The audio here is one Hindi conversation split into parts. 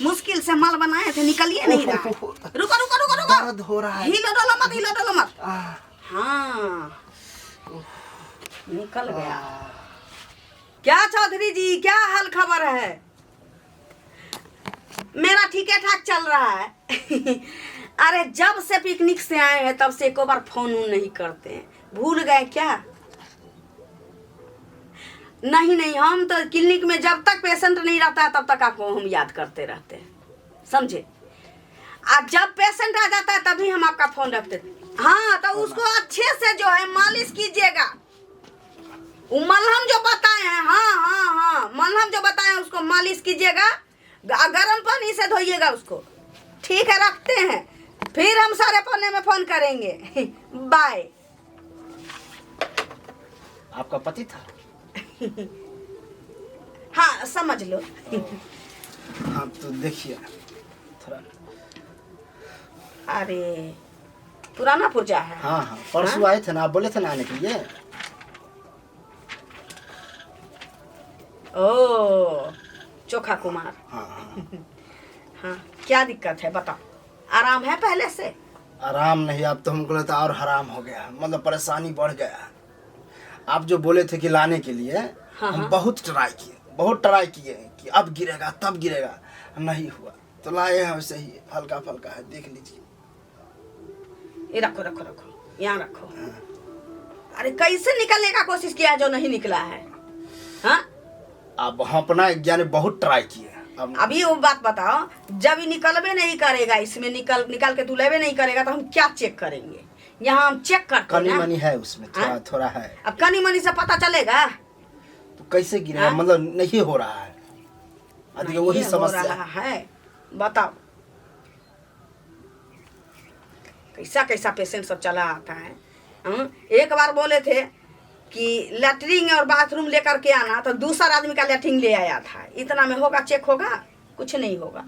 मुश्किल से माल बनाए थे, निकलिए नहीं रहा। रुको रुको रुको रुको, दर्द हो रहा है। हिलो डोलो मत, हिलो डोलो मत। हाँ निकल गया। क्या चौधरी जी, क्या हाल खबर है? मेरा ठीक ठाक चल रहा है। अरे जब से पिकनिक से आए हैं तब से एक बार फोन नहीं करते हैं, भूल गए क्या? नहीं नहीं, हम तो क्लिनिक में जब तक पेशेंट नहीं रहता है तब तक आपको हम याद करते रहते हैं, समझे? और जब पेशेंट आ जाता है तभी हम आपका फोन रखते हैं। हाँ तो उसको अच्छे से जो है मालिश कीजिएगा, वो मलहम जो बताए हैं, हाँ हाँ हाँ मलहम जो बताए हैं उसको मालिश कीजिएगा, गर्म पानी से धोइएगा उसको। ठीक है, रखते हैं, फिर हम सारे पन्ने में फोन करेंगे। बाय। आपका पति था? हाँ समझ लो। हाँ तो देखिए थोड़ा। अरे पुराना पुर्जा है। हाँ हाँ परसों आए थे ना, आप बोले थे ना आने के लिए। ओ चोखा कुमार। हाँ हाँ हाँ क्या दिक्कत है बताओ? आराम है पहले से? आराम नहीं, आप तो हमको लगता और हराम हो गया, मतलब परेशानी बढ़ गया। आप जो बोले थे कि लाने के लिए, हाँ, हम हाँ। बहुत ट्राई किए कि अब गिरेगा तब गिरेगा, नहीं हुआ तो लाए हैं वैसे ही, हल्का फल्का है, देख लीजिए। ये रखो रखो रखो, यहाँ रखो। अरे कैसे निकलने का कोशिश किया जो नहीं निकला है? हाँ अब हम अपना यानी बहुत ट्राई किए। अभी वो बात बताओ, जब ये निकलबे नहीं करेगा, इसमें निकल के तुलेबे नहीं करेगा तो हम क्या चेक करेंगे? यहाँ हम चेक करते हैं कनी ना। मनी है उसमें, थोड़ा थोड़ा है। अब कनी मनी से पता चलेगा तो कैसे गिरेगा? हाँ? मतलब नहीं हो रहा है, अधिक वही नहीं हो समस्या रहा है। बताओ कैसा कैसा पेशेंट सब चला आता है। एक बार बोले थे कि लैट्रिन और बाथरूम लेकर के आना, तो दूसरा आदमी का लैट्रिन ले आया था। इतना में होगा? चेक होगा? कुछ नहीं होगा।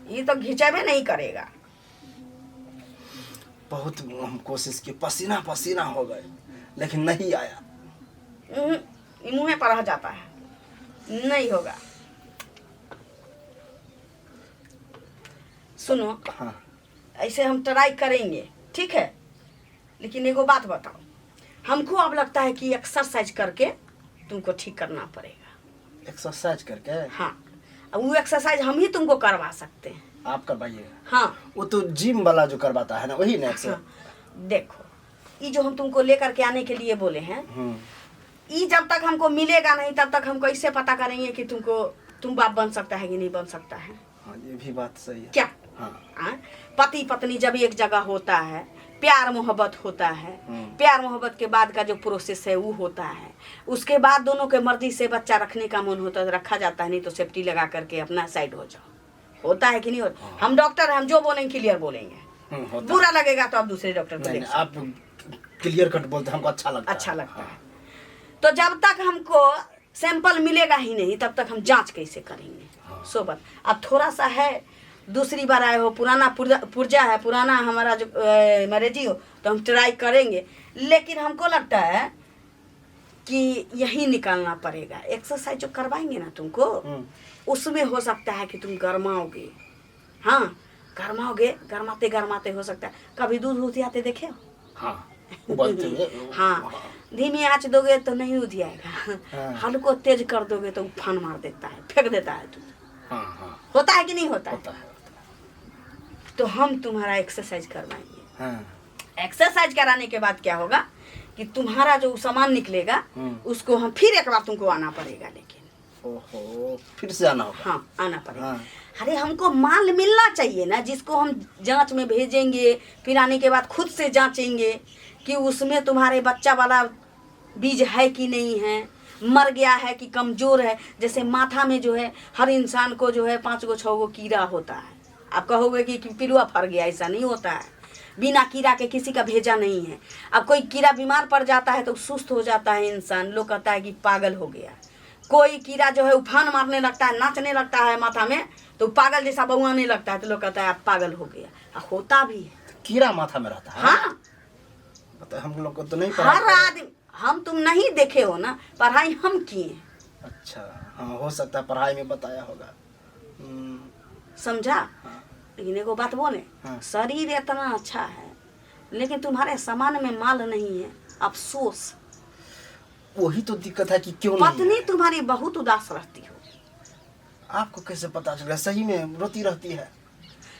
ये तो घिंचेबे नहीं करेगा। बहुत हम कोशिश की, पसीना पसीना हो गए लेकिन नहीं आया। मुँह पर रह जाता है, नहीं होगा। सुनो, हाँ ऐसे हम ट्राई करेंगे, ठीक है? लेकिन एगो बात बताओ, हमको अब लगता है कि एक्सरसाइज करके तुमको ठीक करना पड़ेगा। एक्सरसाइज करके? हाँ, अब वो एक्सरसाइज हम ही तुमको करवा सकते हैं। आप करवाइएगा? हाँ वो तो जिम वाला जो करवाता है ना, वही ना एक्सरसाइज। हाँ, देखो ये जो हम तुमको लेकर के आने के लिए बोले हैं, ये जब तक हमको मिलेगा नहीं तब तक हम कैसे पता करेंगे कि तुम बाप बन सकता है कि नहीं बन सकता है? हाँ ये भी बात सही है। क्या? हाँ पति पत्नी जब एक जगह होता है, प्यार मोहब्बत होता है, प्यार मोहब्बत के बाद का जो प्रोसेस है वो होता है। उसके बाद दोनों के मर्जी से बच्चा रखने का मन होता है, रखा जाता है, नहीं तो सेफ्टी लगा करके अपना साइड हो जाओ। होता है कि नहीं होता? हम डॉक्टर हैं, हम जो बोलेंगे क्लियर बोलेंगे। बुरा लगेगा तो आप दूसरे डॉक्टर को देख सकते हैं। आप क्लियर कट बोलते हैं, हमको अच्छा लगता है। अच्छा लगता है। तो जब तक हमको सैंपल मिलेगा ही नहीं तब तक हम जांच कैसे करेंगे? सोबत अब थोड़ा सा है, दूसरी बार आए हो, पुराना पुर्जा है, पुराना हमारा जो मरीजी हो, तो हम ट्राई करेंगे। लेकिन हमको लगता है कि यही निकालना पड़ेगा। एक्सरसाइज जो करवाएंगे ना तुमको, उसमें हो सकता है कि तुम गरमाओगे। हाँ गरमाओगे, गरमाते गरमाते हो सकता है कभी दूध उधियाते देखे हो? हाँ बोलते हुए। हाँ धीमी आंच दोगे तो नहीं उधियाएगा, हल्को तेज कर दोगे तो उफान मार देता है, फेंक देता है दूध। हाँ हाँ होता है कि नहीं होता होता है। तो हम तुम्हारा एक्सरसाइज करवाएंगे। हाँ एक्सरसाइज कराने के बाद क्या होगा कि तुम्हारा जो सामान निकलेगा उसको हम फिर एक बार तुमको आना पड़ेगा। लेकिन ओहो, फिर से आना होगा? हाँ आना पड़ेगा। हाँ। अरे हमको माल मिलना चाहिए ना, जिसको हम जांच में भेजेंगे, फिर आने के बाद खुद से जांचेंगे कि उसमें तुम्हारे बच्चा वाला बीज है कि नहीं है, मर गया है कि कमजोर है। जैसे माथा में जो है हर इंसान को जो है 5 गो 6 गो कीड़ा होता है। आप कहोगे कि पिलुआ फर गया, ऐसा नहीं होता है। बिना कीड़ा के किसी का भेजा नहीं है। अब कोई कीड़ा बीमार पड़ जाता है तो सुस्त हो जाता है इंसान, लोग कहता है कि पागल हो गया। कोई कीड़ा जो है उफान मारने लगता है, नाचने लगता है माथा में, तो पागल जैसा बउआने लगता है, तो लोग कहता है आप पागल हो गया। होता भी है, कीड़ा माथा में रहता है? हाँ पता हम लोग को तो नहीं हर पता। आदमी, हम तुम नहीं देखे हो ना, पढ़ाई हम किए। अच्छा हाँ, हो सकता है पढ़ाई में बताया होगा। समझा? लेकिन एगो बात बोले, हाँ। शरीर इतना अच्छा है लेकिन तुम्हारे सामान में माल नहीं है, अफसोस। वही तो दिक्कत है कि क्यों नहीं पत्नी है। तुम्हारी बहुत उदास रहती हो। आपको कैसे पता चल रहा? सही में रोती रहती है।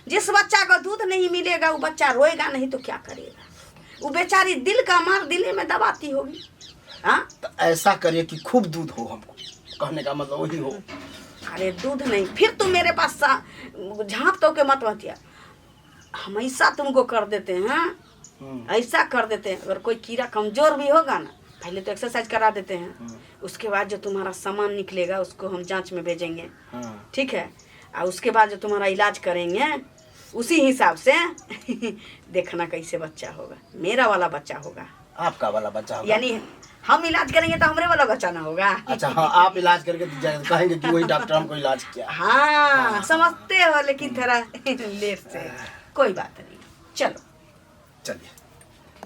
जिस बच्चा को दूध नहीं मिलेगा वो बच्चा रोएगा नहीं तो क्या करेगा? वो बेचारी दिल का मार दिले में दबाती होगी। हाँ, तो ऐसा करिए कि खूब दूध हो, हमको कहने का मतलब वही हो। अरे दूध नहीं, फिर तुम मेरे पास झाँप तो के मत बतिया। हम ऐसा तुमको कर देते हैं, ऐसा कर देते हैं। अगर कोई कीड़ा कमजोर भी होगा ना, पहले तो एक्सरसाइज करा देते हैं, उसके बाद जो तुम्हारा सामान निकलेगा उसको हम जांच में भेजेंगे, ठीक है? और उसके बाद जो तुम्हारा इलाज करेंगे उसी हिसाब से देखना कैसे बच्चा होगा। मेरा वाला बच्चा होगा, आपका वाला बच्चा होगा। यानी हम इलाज करेंगे तो हमारे वाला बच्चा ना होगा। अच्छा हाँ, आप इलाज करके कहेंगे कि वही डॉक्टर हमको इलाज किया। हाँ, समझते हो, लेकिन थोड़ा लेट से। कोई बात नहीं, चलो चलिए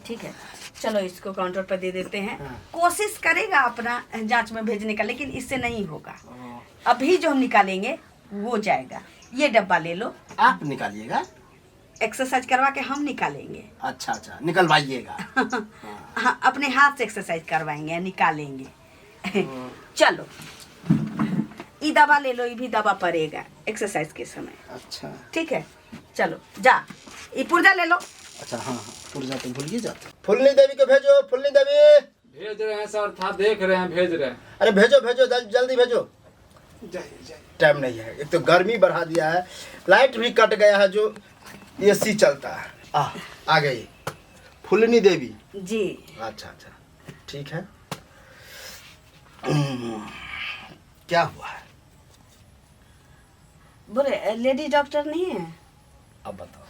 ठीक है, चलो इसको काउंटर पर दे देते हैं। कोशिश करेगा अपना जांच में भेजने का, लेकिन इससे नहीं होगा। अभी जो हम निकालेंगे वो जाएगा। ये डब्बा ले लो, आप निकालिएगा। एक्सरसाइज करवा के हम निकालेंगे। अच्छा अच्छा, निकलवाइएगा। हाँ, अपने हाथ से एक्सरसाइज करवाएंगे, निकालेंगे। चलो ये दवा ले लो, ये भी दवा पड़ेगा एक्सरसाइज के समय। अच्छा ठीक है, चलो जा, ये पुर्जा ले लो। अच्छा हाँ हाँ, पुर्जा तो भूलिए जाते। फुलनी देवी को भेजो, फुलनी देवी। भेज रहे हैं सर, था देख रहे हैं, भेज रहे हैं। अरे भेजो भेजो, जल्दी भेजो। टाइम नहीं है, एक तो गर्मी बढ़ा दिया है, लाइट भी कट गया है, जो एसी चलता है। आ गई फुलनी देवी जी। अच्छा अच्छा, ठीक है। क्या हुआ है? बोले लेडी डॉक्टर नहीं है? अब बताओ,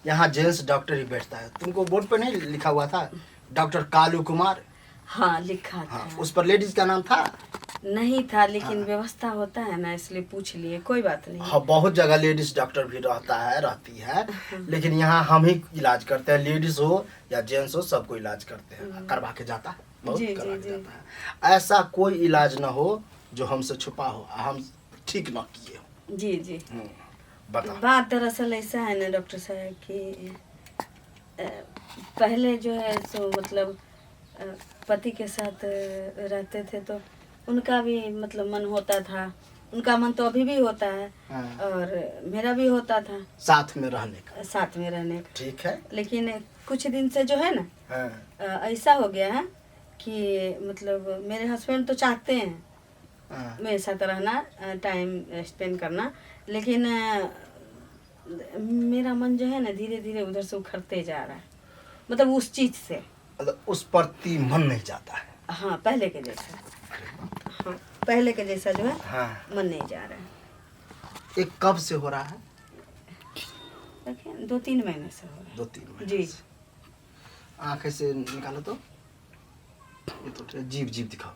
यहाँ जेंट्स डॉक्टर ही बैठता है। तुमको बोर्ड पर नहीं लिखा हुआ था डॉक्टर कालू कुमार? हाँ लिखा था। हाँ, उस पर लेडीज का नाम था? नहीं था, लेकिन व्यवस्था होता है ना, इसलिए पूछ लिए। कोई बात नहीं। हाँ, बहुत जगह लेडीज डॉक्टर भी रहती है, लेकिन यहाँ हम ही इलाज करते हैं। लेडीज हो या जेंट्स हो, सबको इलाज करते हैं, करवा के जाता है, बहुत जी, करवा जी, के जी। जाता है। ऐसा कोई इलाज ना हो जो हमसे छुपा हो, हम ठीक ना किए हो। जी जी। बताओ। बात दरअसल ऐसा है ना डॉक्टर साहब कि पहले जो है सो मतलब पति के साथ रहते थे तो उनका भी मतलब मन होता था। उनका मन तो अभी भी होता है, और मेरा भी होता था साथ में रहने का। साथ में रहने का। ठीक है। लेकिन कुछ दिन से जो है ना ऐसा हो गया है कि मतलब मेरे हस्बैंड तो चाहते हैं मेरे साथ रहना, टाइम स्पेंड करना, लेकिन मेरा मन जो है ना धीरे धीरे उधर से उखड़ते जा रहा है, मतलब उस चीज से। मतलब उस प्रति मन नहीं जाता है। हाँ, पहले के जैसा। हाँ, पहले के जैसा जो है मन नहीं जा रहा है। ये कब से हो रहा है? देखिए 2-3 महीने से हो रहा है। 2-3 महीने जी। से। आँखें से निकालो तो, ये तो जीभ दिखाओ।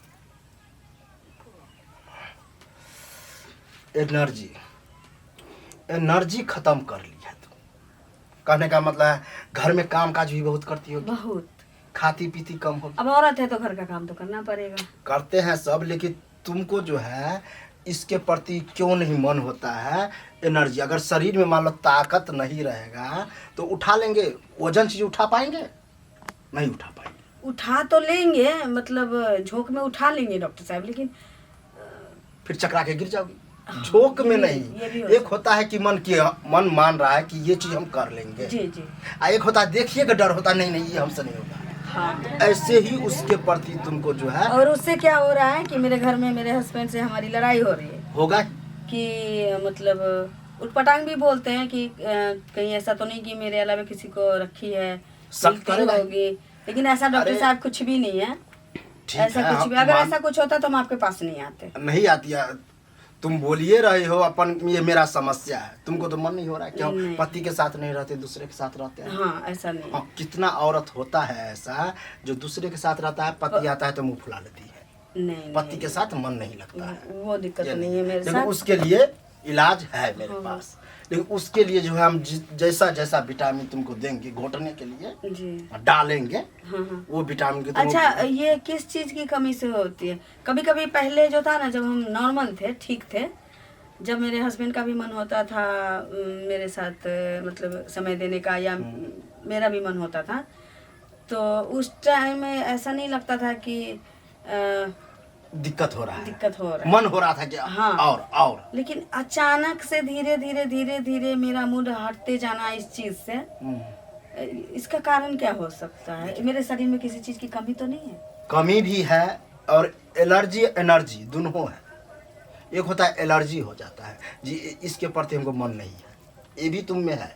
एनर्जी खत्म कर ली है तुम। कहने का मतलब है घर में काम काज भी बहुत करती हो, बहुत। खाती पीती कम हो। अब औरत है तो घर का काम तो करना पड़ेगा। करते हैं सब, लेकिन तुमको जो है इसके प्रति क्यों नहीं मन होता है? एनर्जी, अगर शरीर में मान लो ताकत नहीं रहेगा तो उठा लेंगे, वजन चीज उठा पाएंगे? नहीं उठा पाएंगे। उठा तो लेंगे, मतलब झोंक में उठा लेंगे डॉक्टर साहब, लेकिन फिर चकरा के गिर जाओगी। झोंक में ये नहीं, भी एक होता है कि मन मान रहा है कि ये चीज हम कर लेंगे। जी जी। एक होता है देखिए का डर होता, नहीं ये हमसे नहीं होगा। हाँ, ऐसे ही उसके प्रति तुमको जो है और उससे क्या हो रहा है कि मेरे घर में मेरे हस्बैंड से हमारी लड़ाई हो रही है होगा कि मतलब उटपटांग भी बोलते हैं कि कहीं ऐसा तो नहीं कि मेरे अलावा किसी को रखी है, शक करेगा होगी, लेकिन ऐसा डॉक्टर साहब कुछ भी नहीं है। ठीक ऐसा है, कुछ भी, अगर ऐसा कुछ होता तो हम आपके पास नहीं आते। नहीं आती है। तुम बोलिए रहे हो अपन, ये मेरा समस्या है। तुमको तो मन नहीं हो रहा है कि हम पति के साथ नहीं रहते, दूसरे के साथ रहते हैं। हाँ, ऐसा नहीं। हाँ, कितना औरत होता है ऐसा जो दूसरे के साथ रहता है, पति आता है तो मुंह फुला लेती है। नहीं, पति के साथ मन नहीं लगता है। वो दिक्कत नहीं है मेरे लेकिन साथ। उसके लिए इलाज है मेरे पास, लेकिन उसके लिए जो है हम जैसा विटामिन तुमको देंगे घोटने के लिए जी डालेंगे, हाँ। वो विटामिन के अच्छा, ये किस चीज की कमी से होती है? कभी कभी पहले जो था ना, जब हम नॉर्मल थे, ठीक थे, जब मेरे हस्बैंड का भी मन होता था मेरे साथ मतलब समय देने का, या मेरा भी मन होता था, तो उस टाइम में ऐसा नहीं लगता था कि दिक्कत हो रहा है, दिक्कत हो रहा है। मन हो रहा था कि हाँ। और लेकिन अचानक से धीरे धीरे मेरा मूड हटते जाना इस चीज से, इसका कारण क्या हो सकता है? मेरे शरीर में किसी चीज की कमी तो नहीं है? कमी भी है और एलर्जी एनर्जी दोनों है। एक होता है एलर्जी हो जाता है जी, इसके प्रति हमको मन नहीं है, ये भी तुम में है।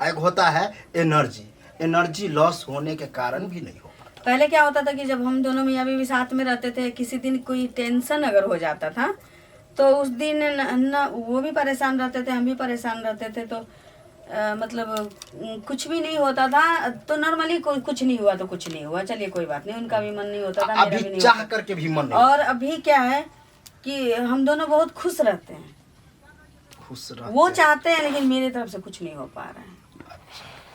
एक होता है एनर्जी लॉस होने के कारण भी नहीं हो पाता। पहले क्या होता था कि जब हम दोनों मियाँ बीवी साथ में रहते थे, किसी दिन कोई टेंशन अगर हो जाता था तो उस दिन न वो भी परेशान रहते थे, हम भी परेशान रहते थे, तो मतलब कुछ भी नहीं होता था, तो नॉर्मली कुछ नहीं हुआ तो कुछ नहीं हुआ, चलिए कोई बात नहीं, उनका भी मन नहीं होता था, मेरा भी अभी नहीं चाह होता। करके भी मन नहीं। और अभी क्या है कि हम दोनों बहुत खुश रहते हैं, खुश रहते वो हैं। चाहते हैं लेकिन मेरी तरफ से कुछ नहीं हो पा रहा है,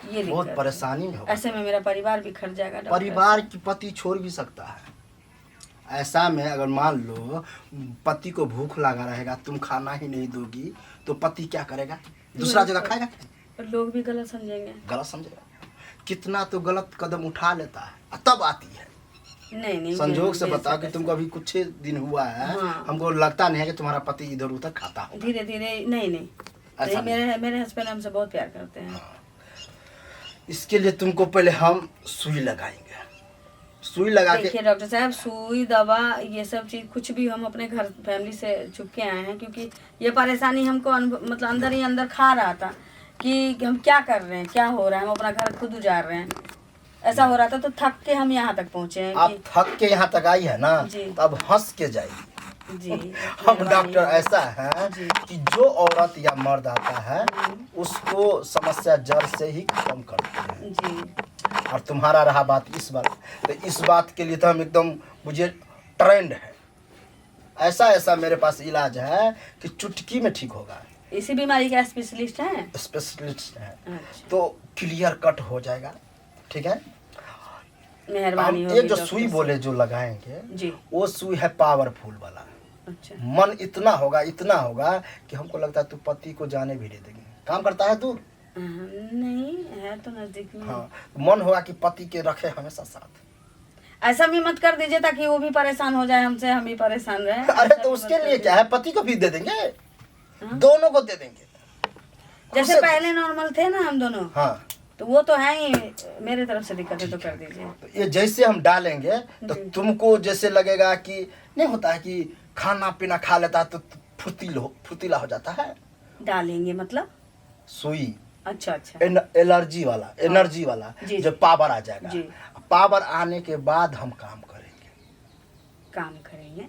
ये बहुत दिक्कत है। परेशानी में हो। ऐसे में मेरा परिवार बिखर जाएगा डॉक्टर। परिवार की पति छोड़ भी सकता है। ऐसा में अगर मान लो पति को भूख लगा रहेगा, तुम खाना ही नहीं दोगी तो पति क्या करेगा? दूसरा जगह खाएगा? लोग भी गलत समझेंगे। गलत समझेगा। कितना तो गलत कदम उठा लेता है, तब आती है। नहीं संजोग से मेरे बताओ कि तुमको अभी कुछ दिन हुआ है, हाँ। हमको लगता नहीं है कि तुम्हारा पति इधर उधर खाता हो। धीरे धीरे नहीं ऐसा मेरे हस्बैंड हमसे बहुत प्यार करते हैं। इसके लिए तुमको पहले हम सुई लगाएंगे। सुई लगा के देखिए डॉक्टर साहब, सुई दवा ये सब चीज कुछ भी हम अपने घर फैमिली से चुप के आए हैं, क्योंकि ये परेशानी हमको मतलब अंदर ही अंदर खा रहा था कि हम क्या कर रहे हैं, क्या हो रहा है, हम अपना घर खुद उजाड़ रहे हैं, ऐसा हो रहा था। तो थक के हम यहाँ तक पहुँचे हैं आप थक के यहाँ तक आई है ना, जी। तब हंस के जाइए। जी हम डॉक्टर ऐसा है जी। कि जो औरत या मर्द आता है उसको समस्या जड़ से ही खत्म करते हैं। जी और तुम्हारा रहा बात इस बात, तो इस बात के लिए तो हम एकदम मुझे ट्रेंड है। ऐसा मेरे पास इलाज है कि चुटकी में ठीक होगा। इसी बीमारी का स्पेशलिस्ट है? स्पेशलिस्ट है। अच्छा, तो क्लियर कट हो जाएगा। ठीक है, मेहरबानी हम होगी ये जो डॉक्टर सुई साहब। बोले जो लगाएंगे जी वो सुई है पावरफुल वाला। अच्छा, मन इतना होगा कि हमको लगता है तू पति को जाने भी दे देंगे। काम करता है दूर, नहीं है तो नजदीक में। हाँ, मन होगा कि पति के रखे हमेशा साथ। ऐसा भी मत कर दीजिए ताकि वो भी परेशान हो जाए हमसे, हम भी परेशान रहे। अरे तो उसके लिए क्या है, पति को भी दे देंगे, दोनों को दे देंगे। जैसे उससे- पहले नॉर्मल थे ना हम दोनों, हाँ, तो वो तो है ही, मेरे तरफ से दिक्कत है तो कर दीजिए। तो ये जैसे हम डालेंगे तो तुमको जैसे लगेगा कि नहीं होता है कि खाना पीना खा लेता है तो फुर्तीला हो जाता है। डालेंगे मतलब? सुई अच्छा अच्छा, एनर्जी वाला जी, जो जी। पावर आ जाएगा। जी। पावर आने के बाद हम काम करेंगे। काम करेंगे।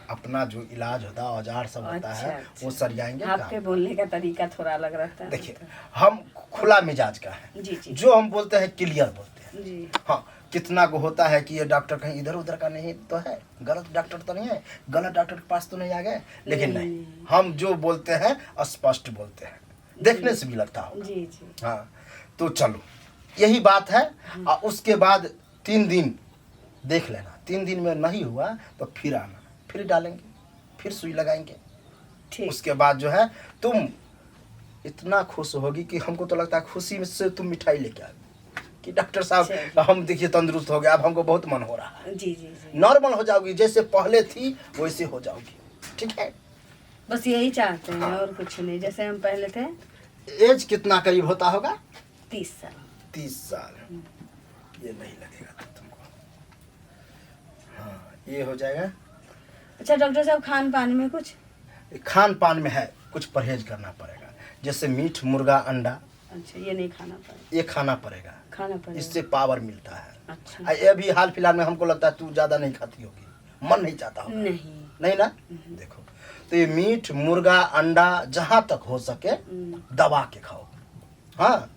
अपना जो इलाज होता है, औजार सब होता अच्छा, है, अच्छा। वो सरियाएंगे। आपके बोलने का तरीका थोड़ा अलग रहता है। देखिए, हम खुला मिजाज का है, जी जी जो हम बोलते हैं क्लियर बोलते हैं। जी। हाँ, कितना को होता है कि ये डॉक्टर कहीं इधर उधर का नहीं तो है, गलत डॉक्टर तो नहीं है, गलत डॉक्टर के पास तो नहीं आ गए, लेकिन नहीं, हम जो बोलते हैं स्पष्ट बोलते हैं, देखने से भी लगता होगा। जी जी। हाँ, तो चलो यही बात है। और उसके बाद 3 दिन देख लेना, 3 दिन में नहीं हुआ तो फिर आना, फिर डालेंगे, फिर सुई लगाएंगे। ठीक। उसके बाद जो है तुम इतना खुश होगी कि हमको तो लगता है खुशी में से तुम मिठाई लेके आ गई कि डॉक्टर साहब हम देखिए तंदुरुस्त हो गए, अब हमको बहुत मन हो रहा है। जी जी जी, नॉर्मल हो जाओगी, जैसे पहले थी वैसे हो जाओगी। ठीक है, बस यही चाहते हैं और कुछ नहीं, जैसे हम पहले थे। एज कितना करीब होता होगा? 30 साल। 30 साल। ये नहीं लगेगा तो तुमको। हाँ, ये हो जाएगा। अच्छा डॉक्टर साहब, खान पान में कुछ? खान पान में है कुछ परहेज करना पड़ेगा, जैसे मीट, मुर्गा, अंडा, अच्छा, ये नहीं खाना पड़ेगा? ये खाना पड़ेगा, खाना पड़ेगा। इससे पावर मिलता है। अच्छा। ये भी हाल फिलहाल में हमको लगता है तू ज्यादा नहीं खाती होगी, मन नहीं चाहता होगा। नहीं ना? देखो, तो ये मीट, मुर्गा, अंडा जहाँ तक हो सके दबा के खाओ। हाँ,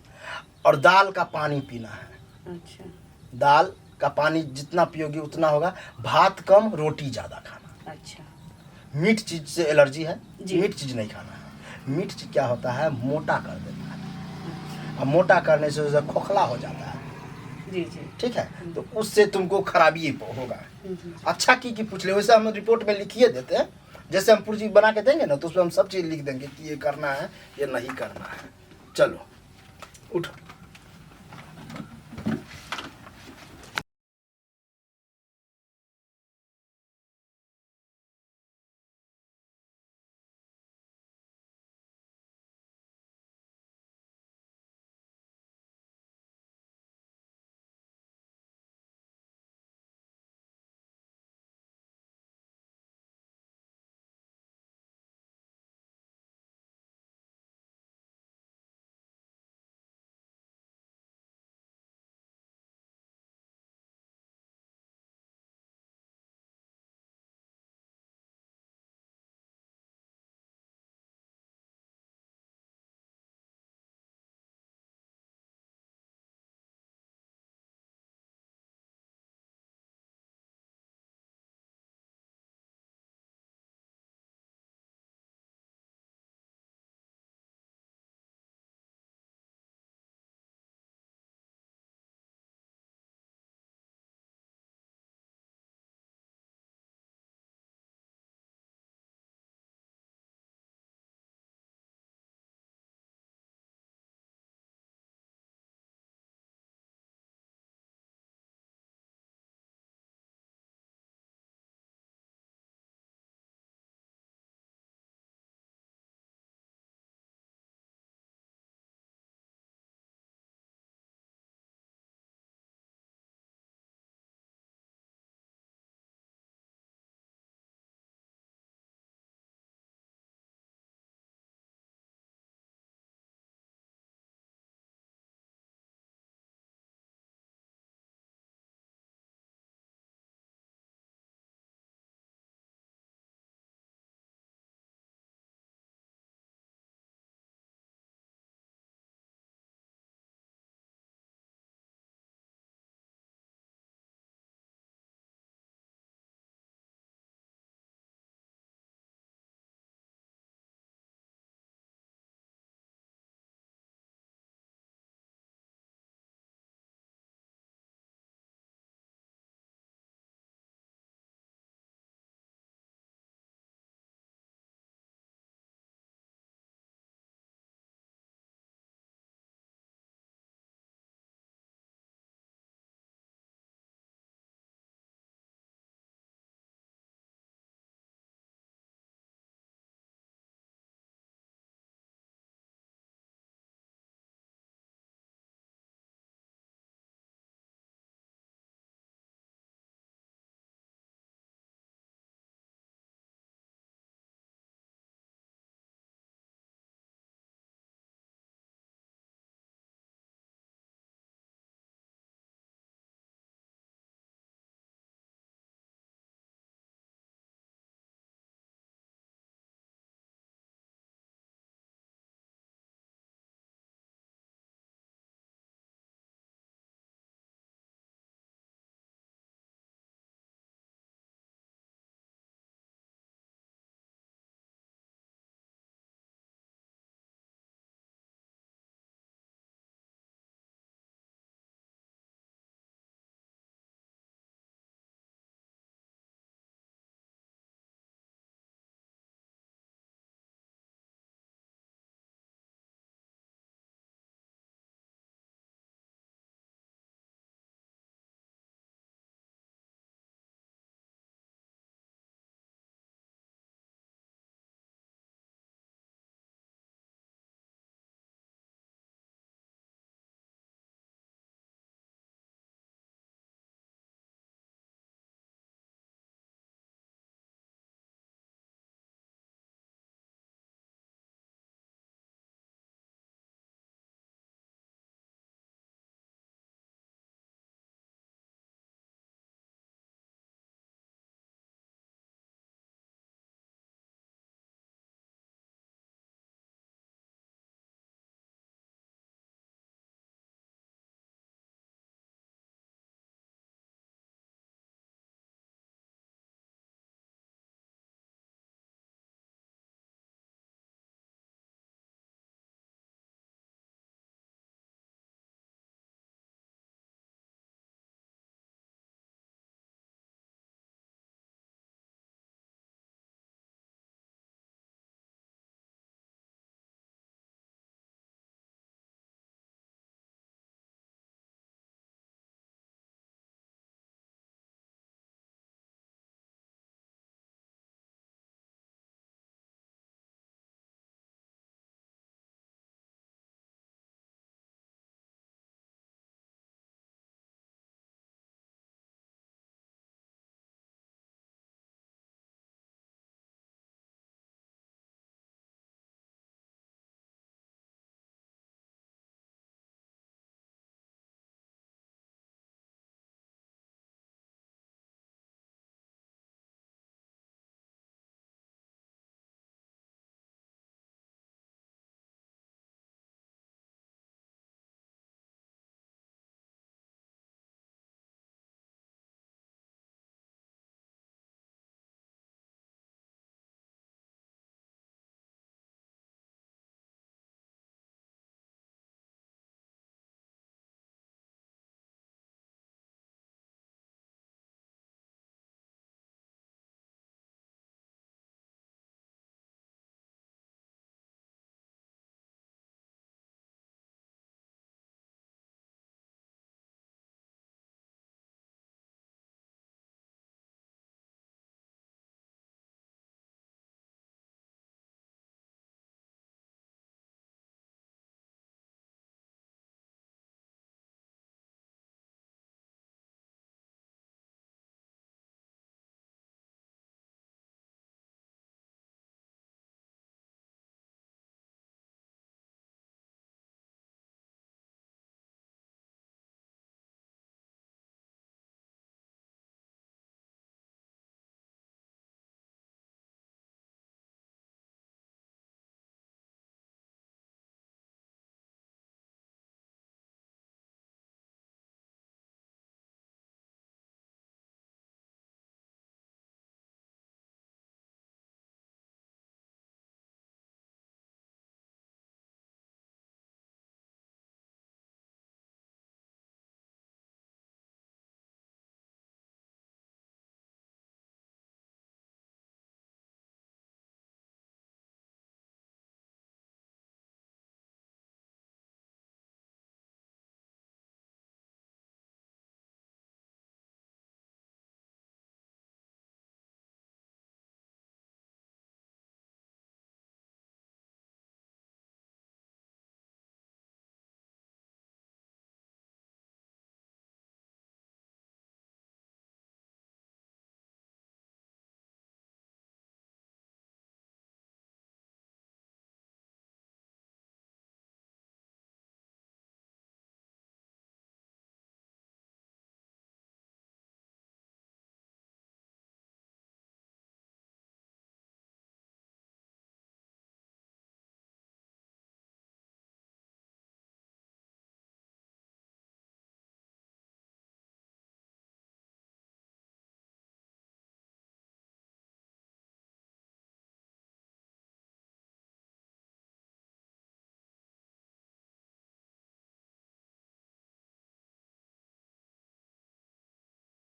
और दाल का पानी पीना है। अच्छा दाल का पानी जितना पियोगी उतना होगा, भात कम, रोटी ज्यादा खाना। अच्छा। मीठ चीज से एलर्जी है, जी। मीठ चीज नहीं खाना है। मीठ चीज क्या होता है, मोटा कर देता है, और मोटा करने से उसे खोखला हो जाता है। जी जी। ठीक है, तो उससे तुमको खराबी होगा। अच्छा की पूछ ले, वैसे हम रिपोर्ट में लिखिए देते हैं, जैसे हम पुर्जी बना के देंगे ना तो उसमें हम सब चीज़ लिख देंगे कि ये करना है ये नहीं करना है। चलो उठो।